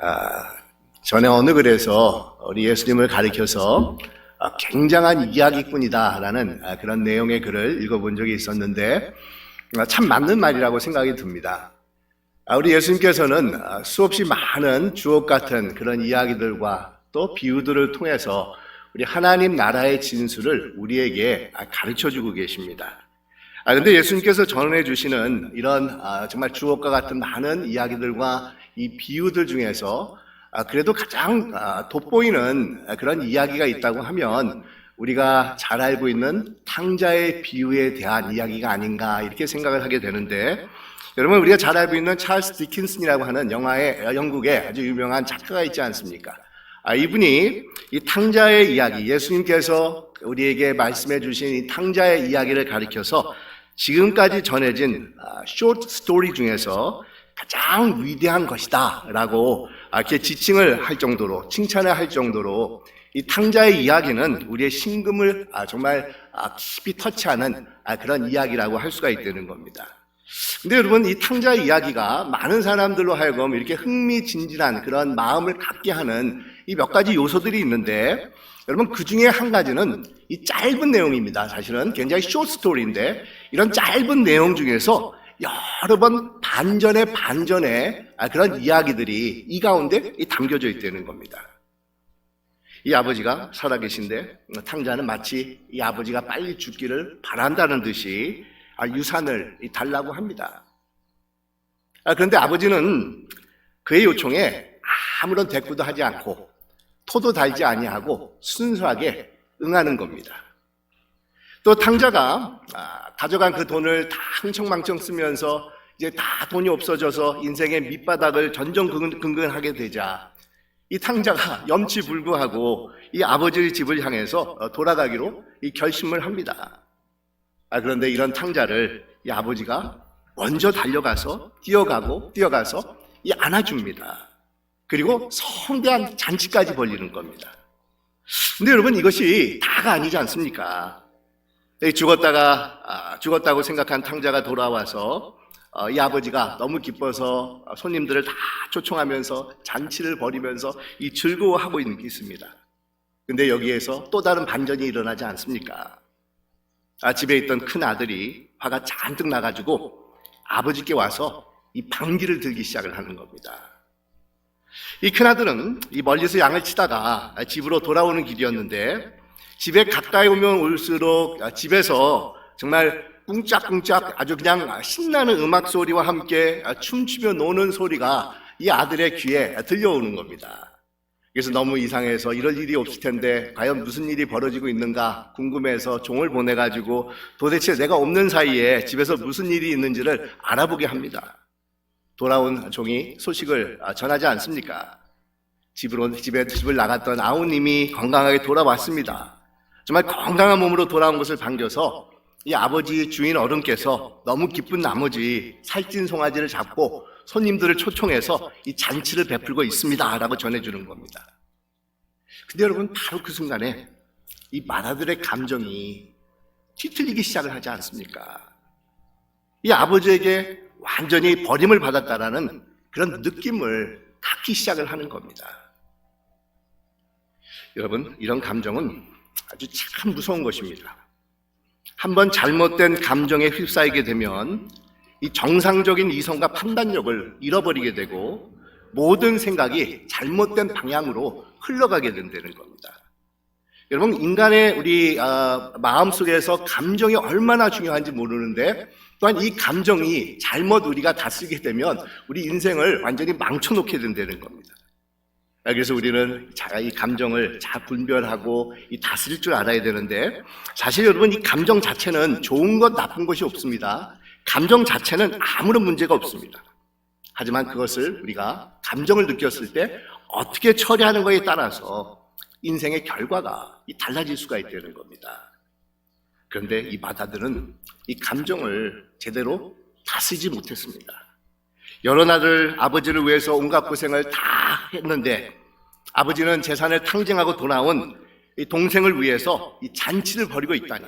아, 전에 어느 글에서 우리 예수님을 가리켜서 굉장한 이야기꾼이다라는 그런 내용의 글을 읽어본 적이 있었는데 참 맞는 말이라고 생각이 듭니다. 우리 예수님께서는 수없이 많은 주옥 같은 그런 이야기들과 또 비유들을 통해서 우리 하나님 나라의 진수를 우리에게 가르쳐주고 계십니다. 그런데 예수님께서 전해 주시는 이런 정말 주옥과 같은 많은 이야기들과 이 비유들 중에서 그래도 가장 돋보이는 그런 이야기가 있다고 하면 우리가 잘 알고 있는 탕자의 비유에 대한 이야기가 아닌가 이렇게 생각을 하게 되는데, 여러분 우리가 잘 알고 있는 찰스 디킨슨이라고 하는 영국의 아주 유명한 작가가 있지 않습니까? 이분이 이 탕자의 이야기, 예수님께서 우리에게 말씀해 주신 이 탕자의 이야기를 가리켜서 지금까지 전해진 쇼트 스토리 중에서 가장 위대한 것이다 라고 이렇게 지칭을 할 정도로, 칭찬을 할 정도로 이 탕자의 이야기는 우리의 심금을 정말 깊이 터치하는 그런 이야기라고 할 수가 있다는 겁니다. 근데 여러분, 이 탕자의 이야기가 많은 사람들로 하여금 이렇게 흥미진진한 그런 마음을 갖게 하는 이 몇 가지 요소들이 있는데, 여러분 그 중에 한 가지는 이 짧은 내용입니다. 사실은 굉장히 쇼트 스토리인데, 이런 짧은 내용 중에서 여러 번 반전의 그런 이야기들이 이 가운데 담겨져 있다는 겁니다. 이 아버지가 살아계신데 탕자는 마치 이 아버지가 빨리 죽기를 바란다는 듯이 유산을 달라고 합니다. 그런데 아버지는 그의 요청에 아무런 대꾸도 하지 않고 토도 달지 아니하고 순수하게 응하는 겁니다. 또 탕자가 가져간 그 돈을 다 흥청망청 쓰면서 이제 다 돈이 없어져서 인생의 밑바닥을 전전긍긍하게 되자 이 탕자가 염치불구하고 이 아버지의 집을 향해서 돌아가기로 이 결심을 합니다. 그런데 이런 탕자를 이 아버지가 먼저 달려가서 뛰어가서 이 안아줍니다. 그리고 성대한 잔치까지 벌이는 겁니다. 근데 여러분, 이것이 다가 아니지 않습니까? 죽었다고 생각한 탕자가 돌아와서 이 아버지가 너무 기뻐서 손님들을 다 초청하면서 잔치를 벌이면서 이 즐거워하고 있습니다. 근데 여기에서 또 다른 반전이 일어나지 않습니까? 집에 있던 큰 아들이 화가 잔뜩 나가지고 아버지께 와서 이 방귀를 들기 시작을 하는 겁니다. 이 큰아들은 이 멀리서 양을 치다가 집으로 돌아오는 길이었는데, 집에 가까이 오면 올수록 집에서 정말 꿍짝꿍짝 아주 그냥 신나는 음악 소리와 함께 춤추며 노는 소리가 이 아들의 귀에 들려오는 겁니다. 그래서 너무 이상해서 이럴 일이 없을 텐데 과연 무슨 일이 벌어지고 있는가 궁금해서 종을 보내가지고 도대체 내가 없는 사이에 집에서 무슨 일이 있는지를 알아보게 합니다. 돌아온 종이 소식을 전하지 않습니까? 집을 나갔던 아우님이 건강하게 돌아왔습니다. 정말 건강한 몸으로 돌아온 것을 반겨서 이 아버지 주인 어른께서 너무 기쁜 나머지 살찐 송아지를 잡고 손님들을 초청해서 이 잔치를 베풀고 있습니다 라고 전해주는 겁니다. 근데 여러분, 바로 그 순간에 이 맏아들의 감정이 뒤틀리기 시작을 하지 않습니까? 이 아버지에게 완전히 버림을 받았다라는 그런 느낌을 갖기 시작을 하는 겁니다. 여러분, 이런 감정은 아주 참 무서운 것입니다. 한번 잘못된 감정에 휩싸이게 되면 이 정상적인 이성과 판단력을 잃어버리게 되고 모든 생각이 잘못된 방향으로 흘러가게 된다는 겁니다. 여러분, 인간의 우리 마음속에서 감정이 얼마나 중요한지 모르는데, 또한 이 감정이 잘못 우리가 다스리게 되면 우리 인생을 완전히 망쳐놓게 된다는 겁니다. 그래서 우리는 이 감정을 잘 분별하고 이 다스릴 줄 알아야 되는데, 사실 여러분, 이 감정 자체는 좋은 것 나쁜 것이 없습니다. 감정 자체는 아무런 문제가 없습니다. 하지만 그것을 우리가 감정을 느꼈을 때 어떻게 처리하는 것에 따라서 인생의 결과가 달라질 수가 있다는 겁니다. 그런데 이 맏아들은 이 감정을 제대로 다스리지 못했습니다. 여러 날을 아버지를 위해서 온갖 고생을 다 했는데, 아버지는 재산을 탕진하고 돌아온 이 동생을 위해서 이 잔치를 벌이고 있다니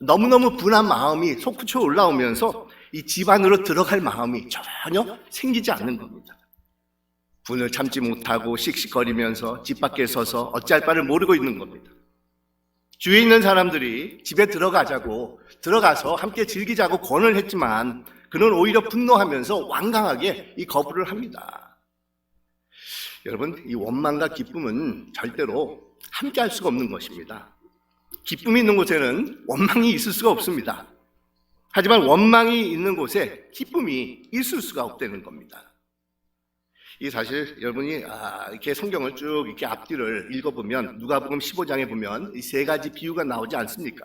너무너무 분한 마음이 솟구쳐 올라오면서 이 집 안으로 들어갈 마음이 전혀 생기지 않는 겁니다. 분을 참지 못하고 씩씩거리면서 집 밖에 서서 어찌할 바를 모르고 있는 겁니다. 주위에 있는 사람들이 집에 들어가서 함께 즐기자고 권을 했지만 그는 오히려 분노하면서 완강하게 이 거부를 합니다. 여러분, 이 원망과 기쁨은 절대로 함께 할 수가 없는 것입니다. 기쁨이 있는 곳에는 원망이 있을 수가 없습니다. 하지만 원망이 있는 곳에 기쁨이 있을 수가 없다는 겁니다. 이 사실 여러분이 이렇게 성경을 쭉 이렇게 앞뒤를 읽어보면 누가복음 15장에 보면 이 세 가지 비유가 나오지 않습니까?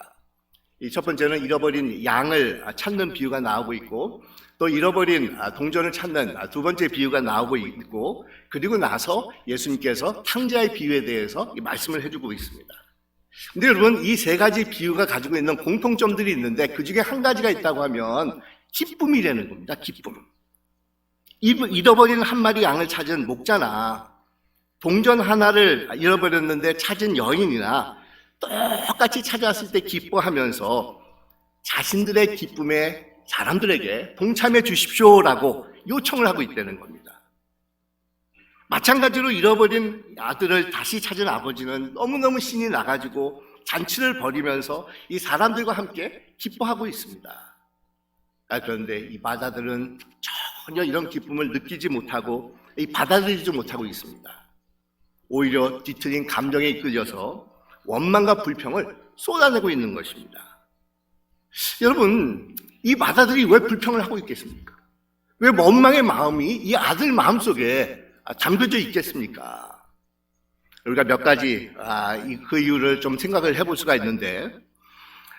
이 첫 번째는 잃어버린 양을 찾는 비유가 나오고 있고, 또 잃어버린 동전을 찾는 두 번째 비유가 나오고 있고, 그리고 나서 예수님께서 탕자의 비유에 대해서 말씀을 해주고 있습니다. 근데 여러분, 이 세 가지 비유가 가지고 있는 공통점들이 있는데 그 중에 한 가지가 있다고 하면 기쁨이라는 겁니다. 기쁨. 잃어버린 한 마리 양을 찾은 목자나 동전 하나를 잃어버렸는데 찾은 여인이나 똑같이 찾아왔을 때 기뻐하면서 자신들의 기쁨에 사람들에게 동참해 주십시오라고 요청을 하고 있다는 겁니다. 마찬가지로 잃어버린 아들을 다시 찾은 아버지는 너무너무 신이 나가지고 잔치를 벌이면서 이 사람들과 함께 기뻐하고 있습니다. 그런데 이 마다들은 전혀 이런 기쁨을 느끼지 못하고 받아들이지 못하고 있습니다. 오히려 뒤틀린 감정에 이끌려서 원망과 불평을 쏟아내고 있는 것입니다. 여러분, 이 마다들이 왜 불평을 하고 있겠습니까? 왜 원망의 마음이 이 아들 마음속에 담겨져 있겠습니까? 우리가 몇 가지 그 이유를 좀 생각을 해볼 수가 있는데,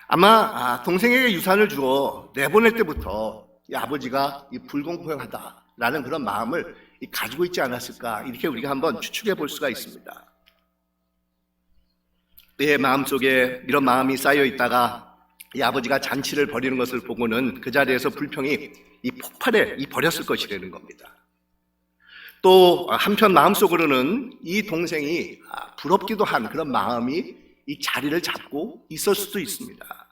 아마 동생에게 유산을 주어 내보낼 때부터 이 아버지가 불공평하다라는 그런 마음을 가지고 있지 않았을까, 이렇게 우리가 한번 추측해 볼 수가 있습니다. 그의 마음속에 이런 마음이 쌓여 있다가 이 아버지가 잔치를 벌이는 것을 보고는 그 자리에서 불평이 폭발해 버렸을 것이라는 겁니다. 또 한편 마음속으로는 이 동생이 부럽기도 한 그런 마음이 이 자리를 잡고 있을 수도 있습니다.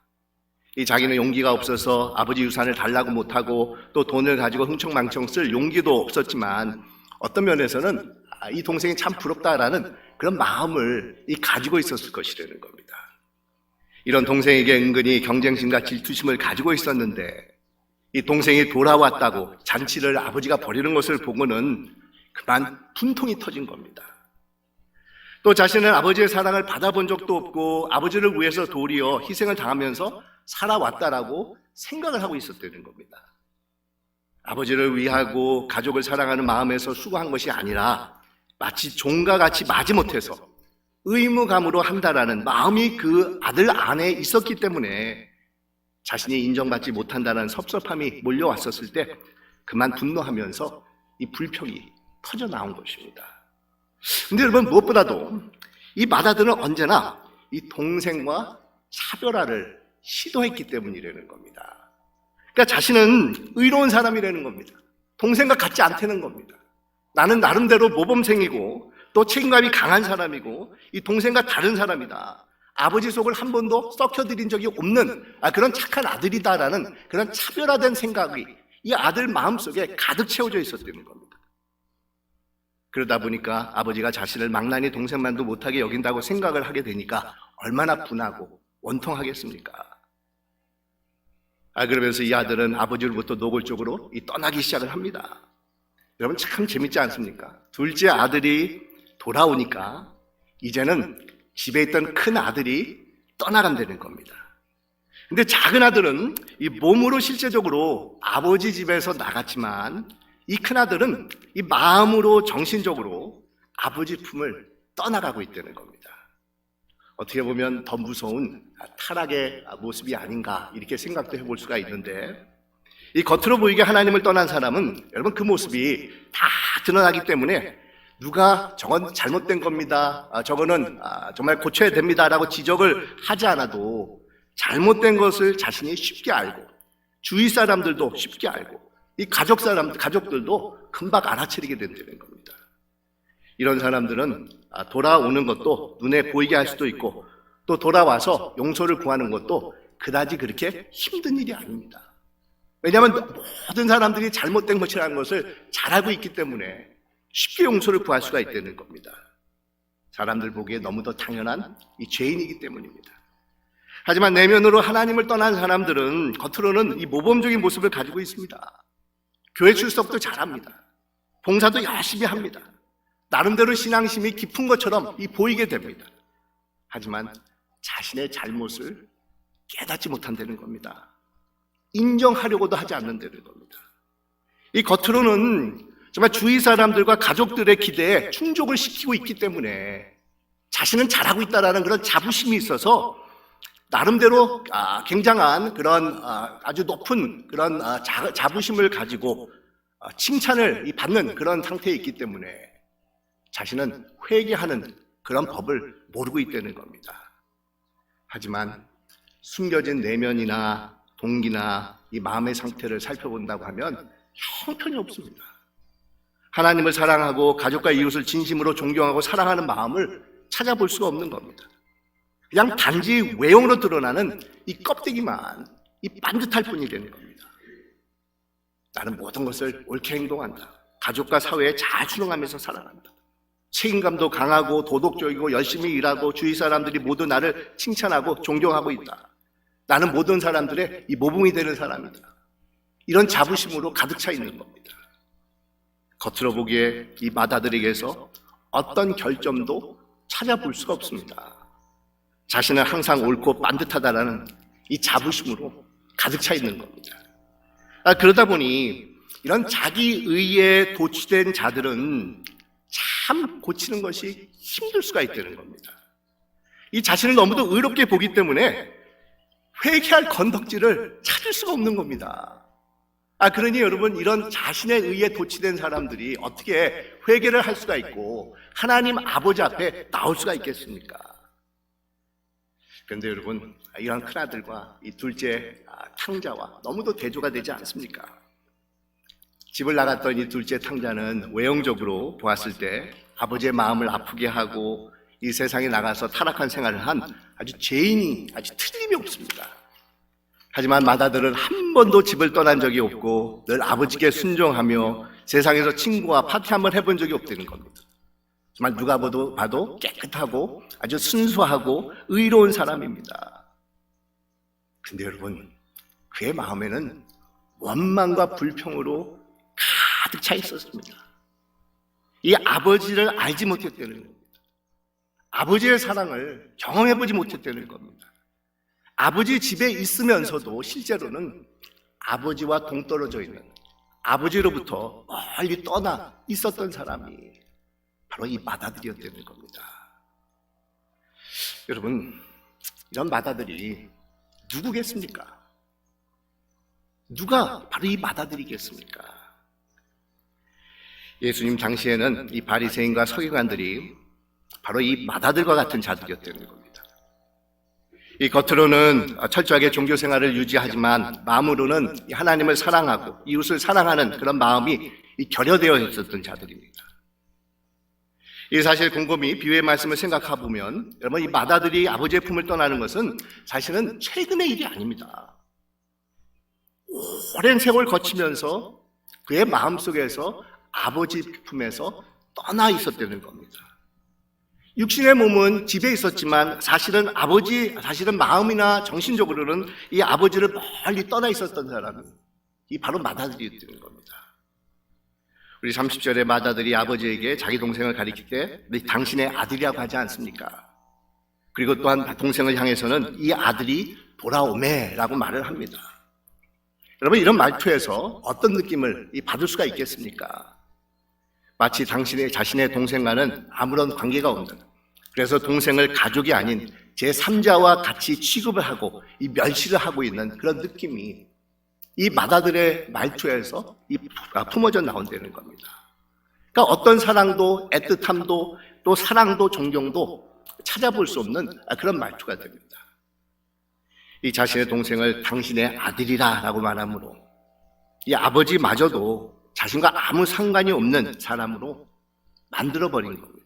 이 자기는 용기가 없어서 아버지 유산을 달라고 못하고 또 돈을 가지고 흥청망청 쓸 용기도 없었지만 어떤 면에서는 이 동생이 참 부럽다라는 그런 마음을 가지고 있었을 것이라는 겁니다. 이런 동생에게 은근히 경쟁심과 질투심을 가지고 있었는데 이 동생이 돌아왔다고 잔치를 아버지가 벌이는 것을 보고는 그만 분통이 터진 겁니다. 또 자신은 아버지의 사랑을 받아본 적도 없고 아버지를 위해서 도리어 희생을 당하면서 살아왔다라고 생각을 하고 있었다는 겁니다. 아버지를 위하고 가족을 사랑하는 마음에서 수고한 것이 아니라 마치 종과 같이 마지못해서 의무감으로 한다라는 마음이 그 아들 안에 있었기 때문에 자신이 인정받지 못한다는 섭섭함이 몰려왔었을 때 그만 분노하면서 이 불평이 터져 나온 것입니다. 근데 여러분, 무엇보다도 이 마다들은 언제나 이 동생과 차별화를 시도했기 때문이라는 겁니다. 그러니까 자신은 의로운 사람이라는 겁니다. 동생과 같지 않다는 겁니다. 나는 나름대로 모범생이고 또 책임감이 강한 사람이고 이 동생과 다른 사람이다. 아버지 속을 한 번도 썩혀드린 적이 없는 그런 착한 아들이다라는 그런 차별화된 생각이 이 아들 마음속에 가득 채워져 있었다는 겁니다. 그러다 보니까 아버지가 자신을 망나니 동생만도 못하게 여긴다고 생각을 하게 되니까 얼마나 분하고 원통하겠습니까? 그러면서 이 아들은 아버지로부터 노골적으로 떠나기 시작을 합니다. 여러분, 참 재밌지 않습니까? 둘째 아들이 돌아오니까 이제는 집에 있던 큰 아들이 떠나간다는 겁니다. 근데 작은 아들은 이 몸으로 실제적으로 아버지 집에서 나갔지만 이 큰 아들은 이 마음으로 정신적으로 아버지 품을 떠나가고 있다는 겁니다. 어떻게 보면 더 무서운 타락의 모습이 아닌가, 이렇게 생각도 해볼 수가 있는데, 이 겉으로 보이게 하나님을 떠난 사람은 여러분 그 모습이 다 드러나기 때문에 누가 저건 잘못된 겁니다, 저거는 정말 고쳐야 됩니다라고 지적을 하지 않아도 잘못된 것을 자신이 쉽게 알고 주위 사람들도 쉽게 알고 이 가족들도 금방 알아차리게 된다는 겁니다. 이런 사람들은 돌아오는 것도 눈에 보이게 할 수도 있고 또 돌아와서 용서를 구하는 것도 그다지 그렇게 힘든 일이 아닙니다. 왜냐하면 모든 사람들이 잘못된 것이라는 것을 잘 알고 있기 때문에 쉽게 용서를 구할 수가 있다는 겁니다. 사람들 보기에 너무도 당연한 이 죄인이기 때문입니다. 하지만 내면으로 하나님을 떠난 사람들은 겉으로는 이 모범적인 모습을 가지고 있습니다. 교회 출석도 잘합니다. 봉사도 열심히 합니다. 나름대로 신앙심이 깊은 것처럼 보이게 됩니다. 하지만 자신의 잘못을 깨닫지 못한다는 겁니다. 인정하려고도 하지 않는다는 겁니다. 이 겉으로는 정말 주위 사람들과 가족들의 기대에 충족을 시키고 있기 때문에 자신은 잘하고 있다는 그런 자부심이 있어서 나름대로 굉장한 그런 아주 높은 그런 자부심을 가지고 칭찬을 받는 그런 상태에 있기 때문에 자신은 회개하는 그런 법을 모르고 있다는 겁니다. 하지만 숨겨진 내면이나 동기나 이 마음의 상태를 살펴본다고 하면 형편이 없습니다. 하나님을 사랑하고 가족과 이웃을 진심으로 존경하고 사랑하는 마음을 찾아볼 수가 없는 겁니다. 그냥 단지 외형으로 드러나는 이 껍데기만 반듯할 뿐이 되는 겁니다. 나는 모든 것을 옳게 행동한다. 가족과 사회에 잘 순응하면서 살아간다. 책임감도 강하고 도덕적이고 열심히 일하고 주위 사람들이 모두 나를 칭찬하고 존경하고 있다. 나는 모든 사람들의 이 모범이 되는 사람이다. 이런 자부심으로 가득 차 있는 겁니다. 겉으로 보기에 이 마다들에게서 어떤 결점도 찾아볼 수가 없습니다. 자신은 항상 옳고 반듯하다라는 이 자부심으로 가득 차 있는 겁니다. 그러다 보니 이런 자기의에 도취된 자들은 참 고치는 것이 힘들 수가 있다는 겁니다. 이 자신을 너무도 의롭게 보기 때문에 회개할 건덕지를 찾을 수가 없는 겁니다. 그러니 여러분, 이런 자신의 의에 도취된 사람들이 어떻게 회개를 할 수가 있고 하나님 아버지 앞에 나올 수가 있겠습니까? 그런데 여러분, 이런 큰아들과 이 둘째 탕자와 너무도 대조가 되지 않습니까? 집을 나갔던 이 둘째 탕자는 외형적으로 보았을 때 아버지의 마음을 아프게 하고 이 세상에 나가서 타락한 생활을 한 아주 죄인이 아주 틀림이 없습니다. 하지만 마다들은 한 번도 집을 떠난 적이 없고 늘 아버지께 순종하며 세상에서 친구와 파티 한번 해본 적이 없다는 겁니다. 정말 누가 봐도 깨끗하고 아주 순수하고 의로운 사람입니다. 근데 여러분, 그의 마음에는 원망과 불평으로 가득 차 있었습니다. 이 아버지를 알지 못했다는 겁니다. 아버지의 사랑을 경험해보지 못했다는 겁니다. 아버지 집에 있으면서도 실제로는 아버지와 동떨어져 있는, 아버지로부터 멀리 떠나 있었던 사람이 바로 이 마다들이었다는 겁니다. 여러분, 이런 마다들이 누구겠습니까? 누가 바로 이 마다들이겠습니까? 예수님 당시에는 이 바리새인과 서기관들이 바로 이 마다들과 같은 자들이었다는 겁니다. 이 겉으로는 철저하게 종교 생활을 유지하지만 마음으로는 하나님을 사랑하고 이웃을 사랑하는 그런 마음이 결여되어 있었던 자들입니다. 이 사실 곰곰이 비유의 말씀을 생각해 보면 여러분, 이 마다들이 아버지의 품을 떠나는 것은 사실은 최근의 일이 아닙니다. 오랜 세월 거치면서 그의 마음속에서 아버지 품에서 떠나 있었다는 겁니다. 육신의 몸은 집에 있었지만 사실은 마음이나 정신적으로는 이 아버지를 멀리 떠나 있었던 사람이 바로 마다들이었다는 겁니다. 우리 30절에 마다들이 아버지에게 자기 동생을 가리킬 때 당신의 아들이라고 하지 않습니까? 그리고 또한 동생을 향해서는 이 아들이 돌아오매라고 말을 합니다. 여러분, 이런 말투에서 어떤 느낌을 받을 수가 있겠습니까? 마치 자신의 동생과는 아무런 관계가 없는, 그래서 동생을 가족이 아닌 제3자와 같이 취급을 하고 멸시를 하고 있는 그런 느낌이 이 마다들의 말투에서 품어져 나온다는 겁니다. 그러니까 어떤 사랑도 애틋함도 또 사랑도 존경도 찾아볼 수 없는 그런 말투가 됩니다. 이 자신의 동생을 당신의 아들이라 라고 말하므로 이 아버지마저도 자신과 아무 상관이 없는 사람으로 만들어버린 겁니다.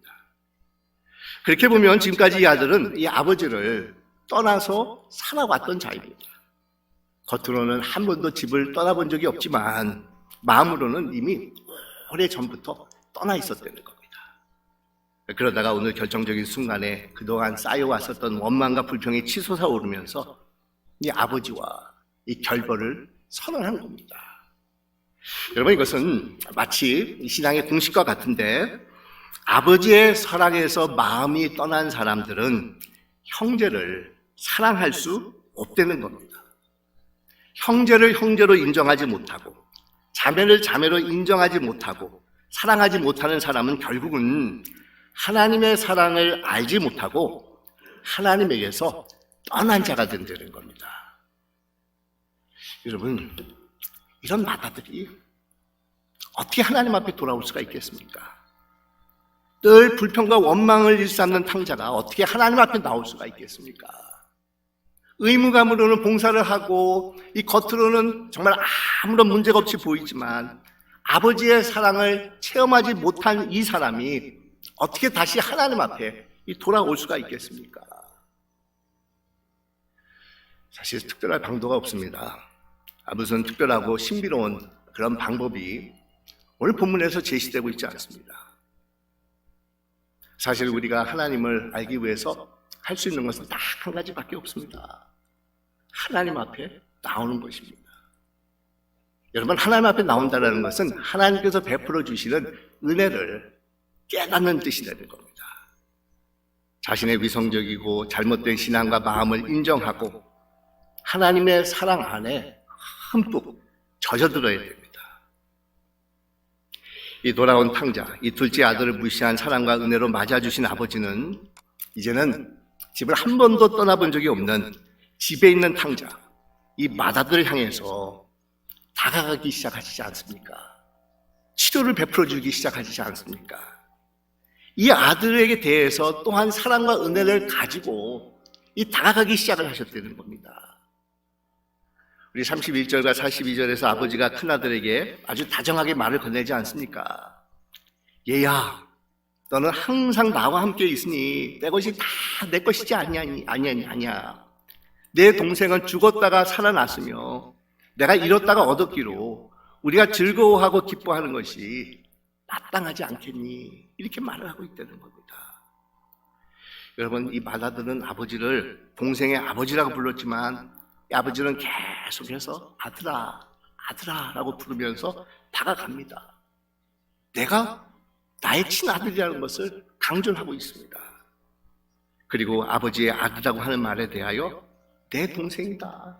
그렇게 보면 지금까지 이 아들은 이 아버지를 떠나서 살아왔던 자입니다. 겉으로는 한 번도 집을 떠나본 적이 없지만 마음으로는 이미 오래전부터 떠나 있었다는 겁니다. 그러다가 오늘 결정적인 순간에 그동안 쌓여왔었던 원망과 불평이 치솟아 오르면서 이 아버지와 이 결별을 선언한 겁니다. 여러분, 이것은 마치 신앙의 공식과 같은데, 아버지의 사랑에서 마음이 떠난 사람들은 형제를 사랑할 수 없다는 겁니다. 형제를 형제로 인정하지 못하고, 자매를 자매로 인정하지 못하고, 사랑하지 못하는 사람은 결국은 하나님의 사랑을 알지 못하고 하나님에게서 떠난 자가 된다는 겁니다. 여러분, 이런 마다들이 어떻게 하나님 앞에 돌아올 수가 있겠습니까? 늘 불평과 원망을 일삼는 탕자가 어떻게 하나님 앞에 나올 수가 있겠습니까? 의무감으로는 봉사를 하고 이 겉으로는 정말 아무런 문제가 없이 보이지만 아버지의 사랑을 체험하지 못한 이 사람이 어떻게 다시 하나님 앞에 돌아올 수가 있겠습니까? 사실 특별할 방도가 없습니다. 무슨 특별하고 신비로운 그런 방법이 오늘 본문에서 제시되고 있지 않습니다. 사실 우리가 하나님을 알기 위해서 할 수 있는 것은 딱 한 가지밖에 없습니다. 하나님 앞에 나오는 것입니다. 여러분, 하나님 앞에 나온다는 것은 하나님께서 베풀어 주시는 은혜를 깨닫는 뜻이 되는 겁니다. 자신의 위성적이고 잘못된 신앙과 마음을 인정하고 하나님의 사랑 안에 흠뻑 젖어들어야 됩니다. 이 돌아온 탕자, 이 둘째 아들을 무시한 사랑과 은혜로 맞아주신 아버지는 이제는 집을 한 번도 떠나본 적이 없는 집에 있는 탕자, 이 맏아들을 향해서 다가가기 시작하시지 않습니까? 치료를 베풀어 주기 시작하시지 않습니까? 이 아들에게 대해서 또한 사랑과 은혜를 가지고 다가가기 시작을 하셨다는 겁니다. 우리 31절과 42절에서 아버지가 큰아들에게 아주 다정하게 말을 건네지 않습니까? 얘야, 너는 항상 나와 함께 있으니 내 것이 다 내 것이지 아니야. 내 동생은 죽었다가 살아났으며 내가 잃었다가 얻었기로 우리가 즐거워하고 기뻐하는 것이 마땅하지 않겠니? 이렇게 말을 하고 있다는 겁니다. 여러분, 이 맏아들은 아버지를 동생의 아버지라고 불렀지만 이 아버지는 계속해서 아들아 라고 부르면서 다가갑니다. 내가 나의 친아들이라는 것을 강조하고 있습니다. 그리고 아버지의 아들이라고 하는 말에 대하여 내 동생이다,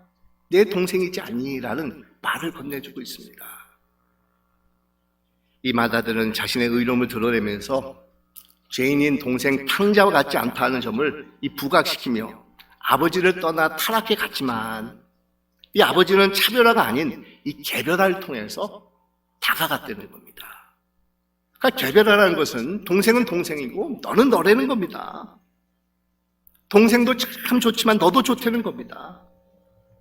내 동생이지 않니라는 말을 건네주고 있습니다. 이 맏아들은 자신의 의로움을 드러내면서 죄인인 동생 탕자와 같지 않다는 점을 부각시키며 아버지를 떠나 타락해 갔지만 이 아버지는 차별화가 아닌 이 개별화를 통해서 다가갔다는 겁니다. 그러니까 개별화라는 것은 동생은 동생이고 너는 너라는 겁니다. 동생도 참 좋지만 너도 좋다는 겁니다.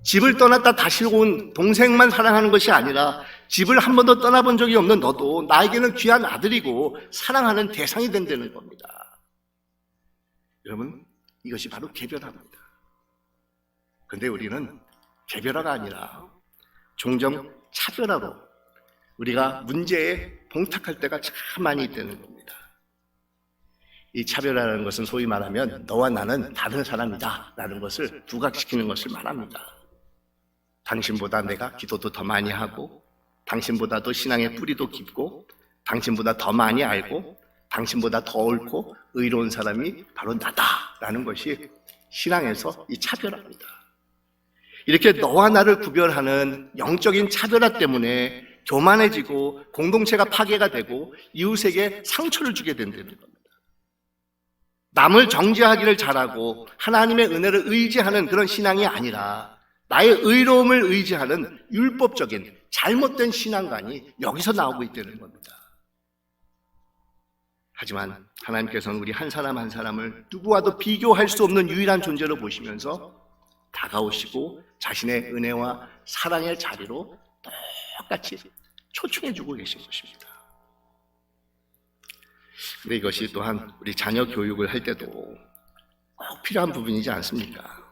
집을 떠났다 다시 온 동생만 사랑하는 것이 아니라 집을 한 번도 떠나본 적이 없는 너도 나에게는 귀한 아들이고 사랑하는 대상이 된다는 겁니다. 여러분, 이것이 바로 개별화입니다. 그런데 우리는 개별화가 아니라 종종 차별화로 우리가 문제에 봉탁할 때가 참 많이 있다는 겁니다. 이 차별화라는 것은 소위 말하면 너와 나는 다른 사람이다 라는 것을 부각시키는 것을 말합니다. 당신보다 내가 기도도 더 많이 하고 당신보다도 신앙의 뿌리도 깊고 당신보다 더 많이 알고 당신보다 더 옳고 의로운 사람이 바로 나다라는 것이 신앙에서 이 차별화입니다. 이렇게 너와 나를 구별하는 영적인 차별화 때문에 교만해지고 공동체가 파괴가 되고 이웃에게 상처를 주게 된다는 겁니다. 남을 정죄하기를 잘하고 하나님의 은혜를 의지하는 그런 신앙이 아니라 나의 의로움을 의지하는 율법적인 잘못된 신앙관이 여기서 나오고 있다는 겁니다. 하지만 하나님께서는 우리 한 사람 한 사람을 누구와도 비교할 수 없는 유일한 존재로 보시면서 다가오시고 자신의 은혜와 사랑의 자리로 똑같이 초청해주고 계신 것입니다. 근데 이것이 또한 우리 자녀 교육을 할 때도 꼭 필요한 부분이지 않습니까?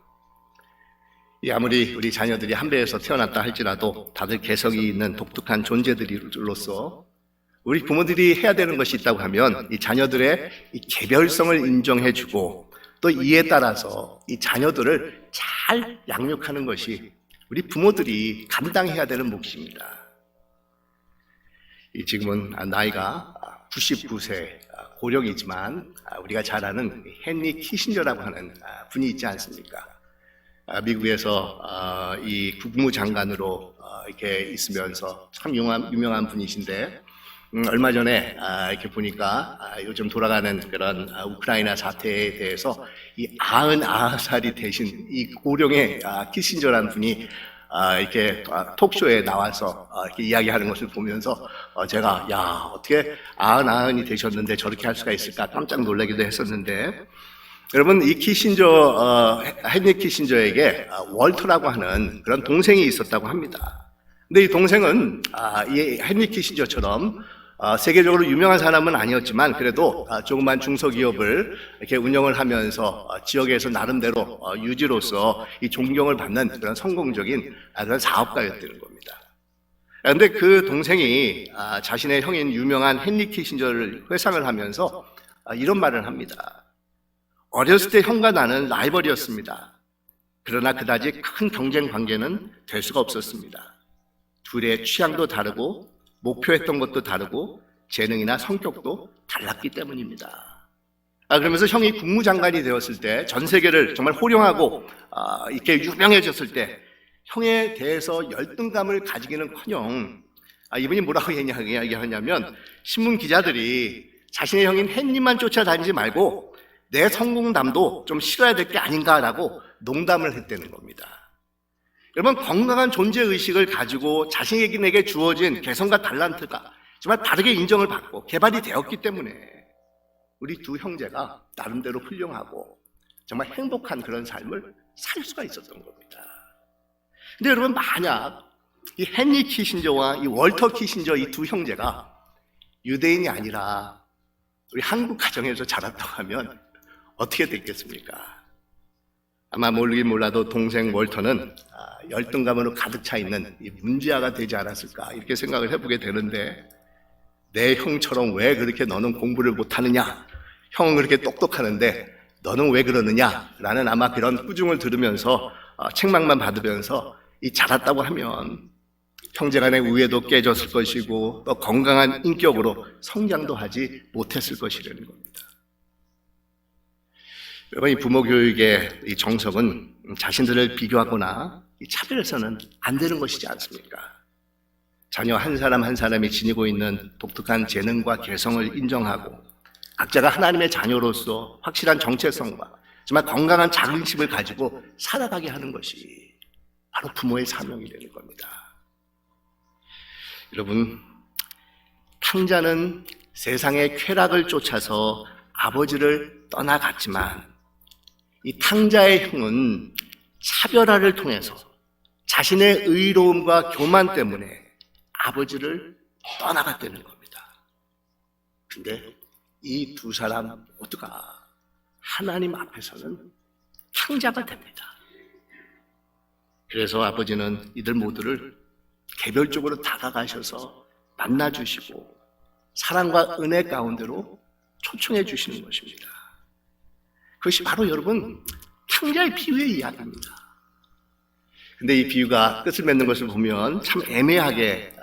아무리 우리 자녀들이 한 배에서 태어났다 할지라도 다들 개성이 있는 독특한 존재들로서 우리 부모들이 해야 되는 것이 있다고 하면 이 자녀들의 이 개별성을 인정해주고 또 이에 따라서 이 자녀들을 잘 양육하는 것이 우리 부모들이 감당해야 되는 몫입니다. 지금은 나이가 99세 고령이지만 우리가 잘 아는 헨리 키신저라고 하는 분이 있지 않습니까? 미국에서 이 국무장관으로 이렇게 있으면서 참 유명한 분이신데 얼마 전에 이렇게 보니까 요즘 돌아가는 그런 우크라이나 사태에 대해서 이 99살이 되신 이 고령의 키신저라는 분이 이렇게 톡쇼에 나와서 이렇게 이야기하는 것을 보면서 제가 어떻게 99이 되셨는데 저렇게 할 수가 있을까 깜짝 놀라기도 했었는데, 여러분 이 헨리 키신저에게 월터라고 하는 그런 동생이 있었다고 합니다. 근데 이 동생은 이 헨리 키신저처럼 세계적으로 유명한 사람은 아니었지만 그래도 조그만 중소기업을 이렇게 운영을 하면서 지역에서 나름대로 유지로서 이 존경을 받는 그런 성공적인 그런 사업가였다는 겁니다. 그런데 그 동생이 자신의 형인 유명한 헨리 키신저를 회상을 하면서 이런 말을 합니다. 어렸을 때 형과 나는 라이벌이었습니다. 그러나 그다지 큰 경쟁 관계는 될 수가 없었습니다. 둘의 취향도 다르고 목표했던 것도 다르고 재능이나 성격도 달랐기 때문입니다. 그러면서 형이 국무장관이 되었을 때 전 세계를 정말 호령하고 이렇게 유명해졌을 때 형에 대해서 열등감을 가지기는커녕 이분이 뭐라고 이야기하냐면 신문 기자들이 자신의 형인 헨리만 쫓아다니지 말고 내 성공담도 좀 실어야 될 게 아닌가라고 농담을 했다는 겁니다. 여러분 건강한 존재의식을 가지고 자신에게 주어진 개성과 달란트가 정말 다르게 인정을 받고 개발이 되었기 때문에 우리 두 형제가 나름대로 훌륭하고 정말 행복한 그런 삶을 살 수가 있었던 겁니다. 근데 여러분 만약 이 헨리 키신저와 이 월터 키신저 이 두 형제가 유대인이 아니라 우리 한국 가정에서 자랐다고 하면 어떻게 됐겠습니까? 아마 모르긴 몰라도 동생 월터는 열등감으로 가득 차 있는 이 문제아가 되지 않았을까 이렇게 생각을 해보게 되는데, 내 형처럼 왜 그렇게 너는 공부를 못하느냐, 형은 그렇게 똑똑하는데 너는 왜 그러느냐 라는 아마 그런 꾸중을 들으면서 책망만 받으면서 이 자랐다고 하면 형제간의 우애도 깨졌을 것이고 또 건강한 인격으로 성장도 하지 못했을 것이라는 겁니다. 여러분 이 부모 교육의 이 정석은 자신들을 비교하거나 차별해서는 안 되는 것이지 않습니까? 자녀 한 사람 한 사람이 지니고 있는 독특한 재능과 개성을 인정하고 각자가 하나님의 자녀로서 확실한 정체성과 정말 건강한 자긍심을 가지고 살아가게 하는 것이 바로 부모의 사명이 되는 겁니다. 여러분, 탕자는 세상의 쾌락을 쫓아서 아버지를 떠나갔지만 이 탕자의 형은 차별화를 통해서 자신의 의로움과 교만 때문에 아버지를 떠나갔다는 겁니다. 근데 이 두 사람 모두가 하나님 앞에서는 탕자가 됩니다. 그래서 아버지는 이들 모두를 개별적으로 다가가셔서 만나주시고 사랑과 은혜 가운데로 초청해 주시는 것입니다. 그것이 바로 여러분 탕자의 비유의 이야기입니다. 근데 이 비유가 끝을 맺는 것을 보면 참 애매하게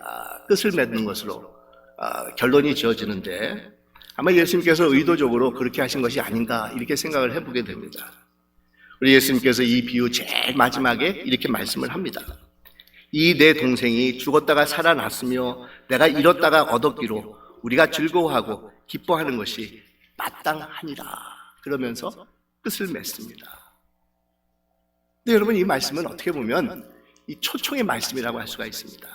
끝을 맺는 것으로 결론이 지어지는데, 아마 예수님께서 의도적으로 그렇게 하신 것이 아닌가 이렇게 생각을 해보게 됩니다. 우리 예수님께서 이 비유 제일 마지막에 이렇게 말씀을 합니다. 이 내 동생이 죽었다가 살아났으며 내가 잃었다가 얻었기로 우리가 즐거워하고 기뻐하는 것이 마땅하니라. 그러면서 끝을 맺습니다. 근데 여러분 이 말씀은 어떻게 보면 이 초청의 말씀이라고 할 수가 있습니다.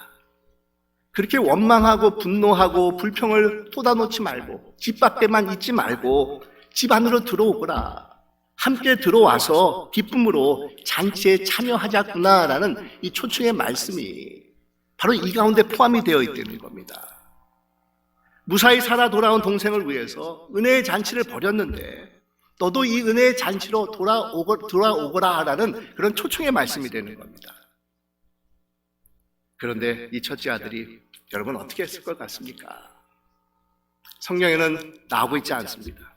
그렇게 원망하고 분노하고 불평을 쏟아놓지 말고 집 밖에만 있지 말고 집 안으로 들어오거라. 함께 들어와서 기쁨으로 잔치에 참여하자꾸나라는 이 초청의 말씀이 바로 이 가운데 포함이 되어 있다는 겁니다. 무사히 살아 돌아온 동생을 위해서 은혜의 잔치를 벌였는데 너도 이 은혜의 잔치로 돌아오거라 하라는 그런 초청의 말씀이 되는 겁니다. 그런데 이 첫째 아들이 여러분 어떻게 했을 것 같습니까? 성경에는 나오고 있지 않습니다.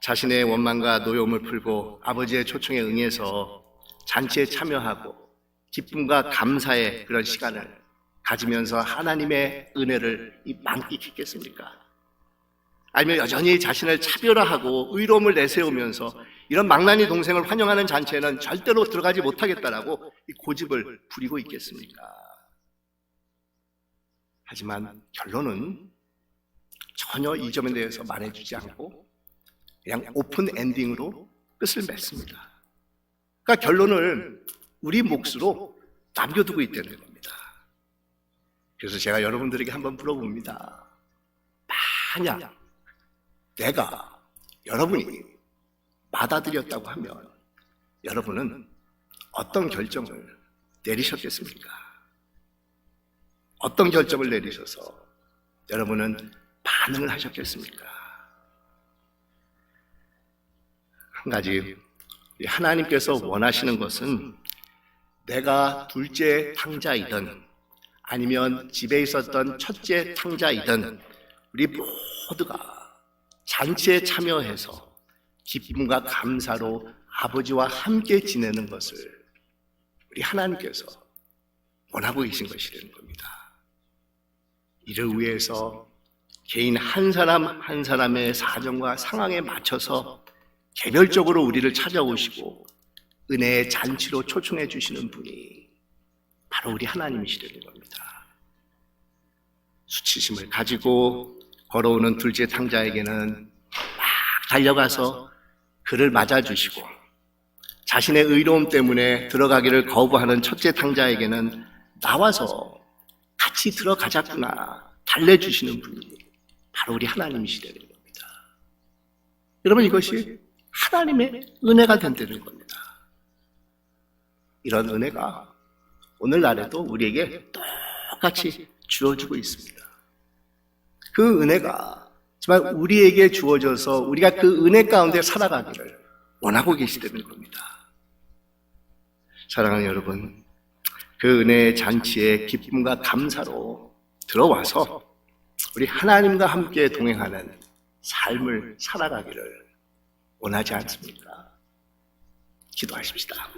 자신의 원망과 노여움을 풀고 아버지의 초청에 응해서 잔치에 참여하고 기쁨과 감사의 그런 시간을 가지면서 하나님의 은혜를 만끽했겠습니까? 아니면 여전히 자신을 차별화하고 의로움을 내세우면서 이런 망나니 동생을 환영하는 잔치에는 절대로 들어가지 못하겠다라고 이 고집을 부리고 있겠습니까? 하지만 결론은 전혀 이 점에 대해서 말해주지 않고 그냥 오픈 엔딩으로 끝을 맺습니다. 그러니까 결론을 우리 몫으로 남겨두고 있다는 겁니다. 그래서 제가 여러분들에게 한번 물어봅니다. 만약 내가 여러분이 받아들였다고 하면 여러분은 어떤 결정을 내리셨겠습니까? 어떤 결정을 내리셔서 여러분은 반응을 하셨겠습니까? 한 가지, 하나님께서 원하시는 것은 내가 둘째 탕자이든 아니면 집에 있었던 첫째 탕자이든 우리 모두가 잔치에 참여해서 기쁨과 감사로 아버지와 함께 지내는 것을 우리 하나님께서 원하고 계신 것이라는 겁니다. 이를 위해서 개인 한 사람 한 사람의 사정과 상황에 맞춰서 개별적으로 우리를 찾아오시고 은혜의 잔치로 초청해 주시는 분이 바로 우리 하나님이시라는 겁니다. 수치심을 가지고 걸어오는 둘째 탕자에게는 막 달려가서 그를 맞아주시고, 자신의 의로움 때문에 들어가기를 거부하는 첫째 탕자에게는 나와서 같이 들어가자꾸나 달래주시는 분이 바로 우리 하나님이시라는 겁니다. 여러분, 이것이 하나님의 은혜가 된다는 겁니다. 이런 은혜가 오늘날에도 우리에게 똑같이 주어지고 있습니다. 그 은혜가 정말 우리에게 주어져서 우리가 그 은혜 가운데 살아가기를 원하고 계시다는 겁니다. 사랑하는 여러분, 그 은혜의 잔치에 기쁨과 감사로 들어와서 우리 하나님과 함께 동행하는 삶을 살아가기를 원하지 않습니까? 기도하십시다.